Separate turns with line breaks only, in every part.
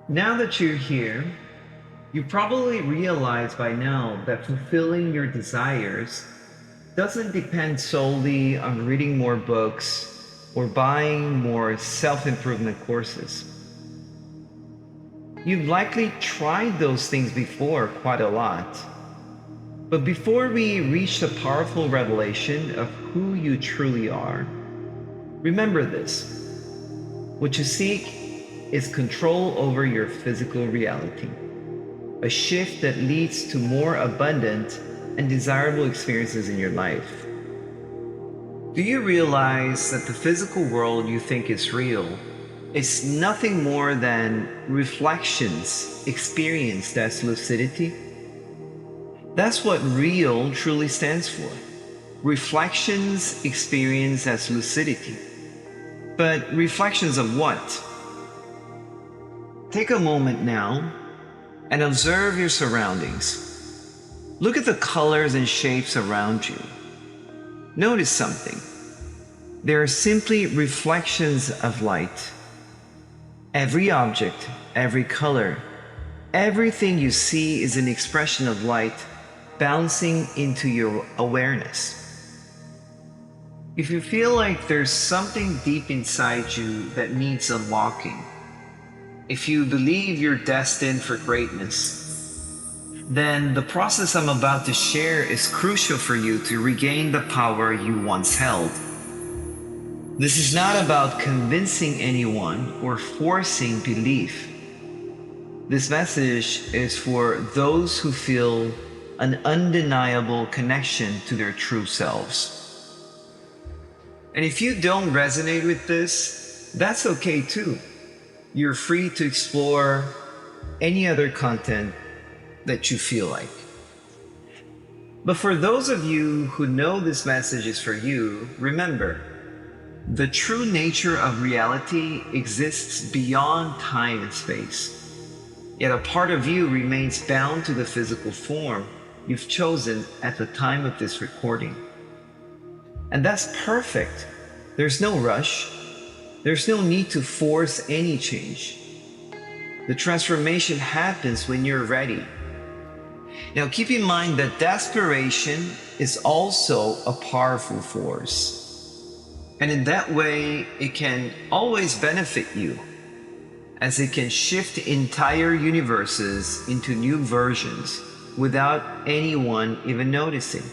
Now that you're here, you probably realize by now that fulfilling your desires doesn't depend solely on reading more books or buying more self improvement courses. You've likely tried those things before quite a lot. But before we reach the powerful revelation of who you truly are, remember this: what you seek is control over your physical reality, a shift that leads to more abundant and desirable experiences in your life. Do you realize that the physical world you think is real is nothing more than reflections experienced as lucidity? That's what real truly stands for. Reflections experienced as lucidity. But reflections of what? Take a moment now and observe your surroundings. Look at the colors and shapes around you. Notice something. They are simply reflections of light. Every object, every color, everything you see is an expression of light bouncing into your awareness. If you feel like there's something deep inside you that needs unlocking, if you believe you're destined for greatness, then the process I'm about to share is crucial for you to regain the power you once held. This is not about convincing anyone or forcing belief. This message is for those who feel an undeniable connection to their true selves. And if you don't resonate with this, that's okay too. You're free to explore any other content that you feel like. But for those of you who know this message is for you, remember, the true nature of reality exists beyond time and space. Yet a part of you remains bound to the physical form you've chosen at the time of this recording. And that's perfect. There's no rush. There's no need to force any change. The transformation happens when you're ready. Now keep in mind that desperation is also a powerful force. And in that way, it can always benefit you, as it can shift entire universes into new versions without anyone even noticing.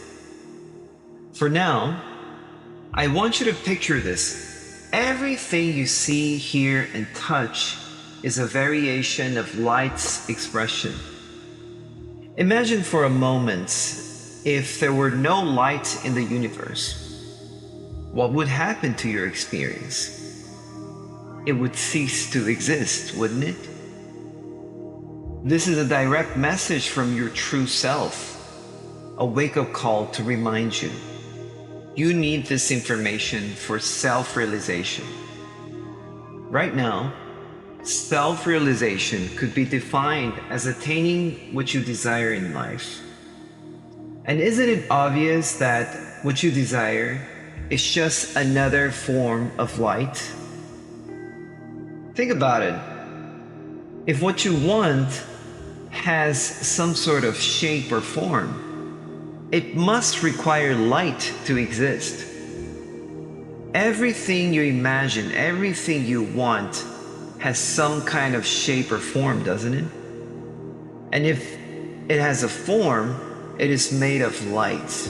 For now, I want you to picture this. Everything you see, hear, and touch is a variation of light's expression. Imagine for a moment if there were no light in the universe. What would happen to your experience? It would cease to exist, wouldn't it? This is a direct message from your true self, a wake-up call to remind you. You need this information for self-realization. Right now, self-realization could be defined as attaining what you desire in life. And isn't it obvious that what you desire is just another form of light? Think about it. If what you want has some sort of shape or form, it must require light to exist. Everything you imagine, everything you want has some kind of shape or form, doesn't it? And if it has a form, it is made of light.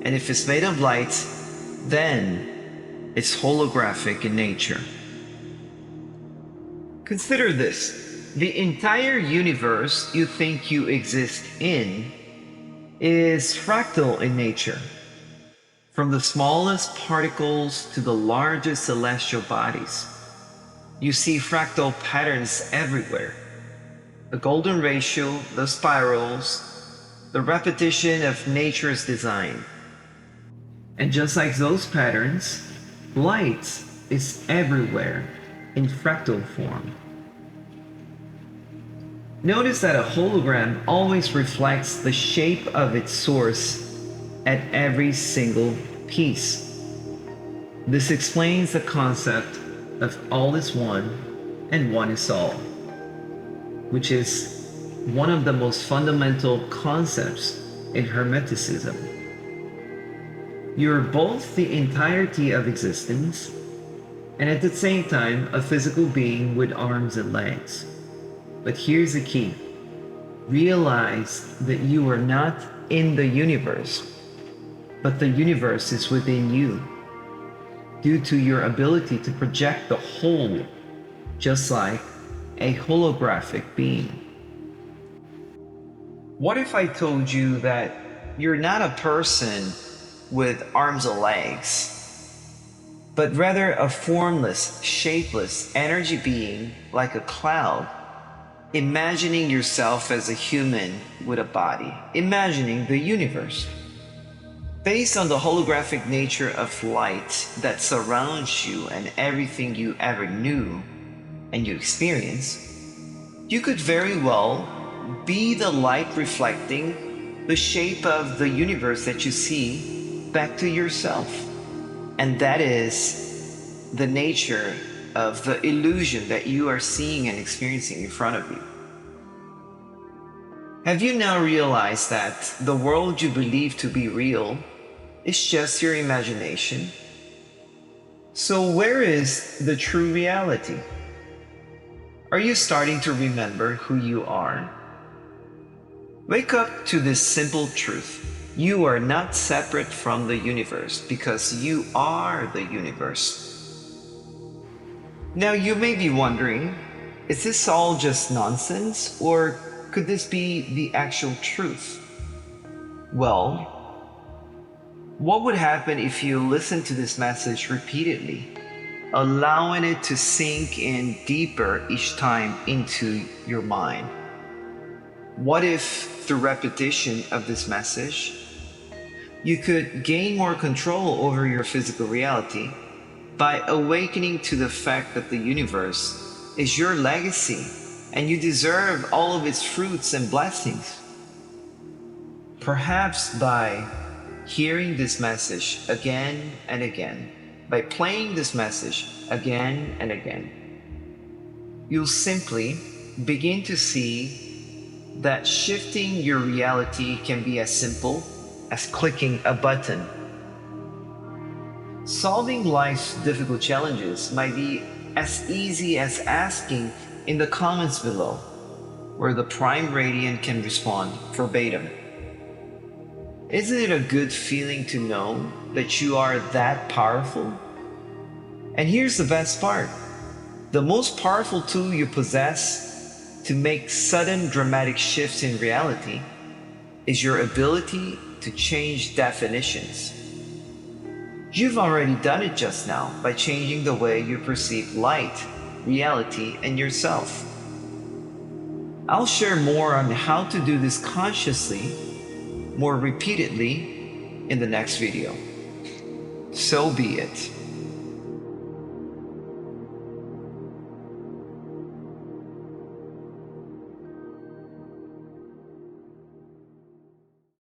And if it's made of light, then it's holographic in nature. Consider this. The entire universe you think you exist in is fractal in nature. From the smallest particles to the largest celestial bodies, you see fractal patterns everywhere. The golden ratio, the spirals, the repetition of nature's design. And just like those patterns, light is everywhere in fractal form. Notice that a hologram always reflects the shape of its source at every single piece. This explains the concept of all is one and one is all. which is one of the most fundamental concepts in Hermeticism. You're both the entirety of existence and at the same time a physical being with arms and legs. But here's the key. Realize that you are not in the universe, but the universe is within you due to your ability to project the whole, just like a holographic being. What if I told you that you're not a person with arms and legs, but rather a formless, shapeless energy being like a cloud, imagining yourself as a human with a body, imagining the universe. Based on the holographic nature of light that surrounds you and everything you ever knew and you experience, you could very well be the light reflecting the shape of the universe that you see back to yourself. And that is the nature of the illusion that you are seeing and experiencing in front of you. Have you now realized that the world you believe to be real is just your imagination? So where is the true reality? Are you starting to remember who you are? Wake up to this simple truth. You are not separate from the universe because you are the universe. Now you may be wondering, is this all just nonsense, or could this be the actual truth? Well, what would happen if you listen to this message repeatedly, allowing it to sink in deeper each time into your mind? What if through repetition of this message, you could gain more control over your physical reality by awakening to the fact that the universe is your legacy and you deserve all of its fruits and blessings? Perhaps by hearing this message again and again, by playing this message again and again, you'll simply begin to see that shifting your reality can be as simple as clicking a button. Solving life's difficult challenges might be as easy as asking in the comments below, where the Prime Radiant can respond verbatim. Isn't it a good feeling to know that you are that powerful? And here's the best part. The most powerful tool you possess to make sudden dramatic shifts in reality is your ability to change definitions. You've already done it just now by changing the way you perceive light, reality, and yourself. I'll share more on how to do this consciously, more repeatedly, in the next video. So be it.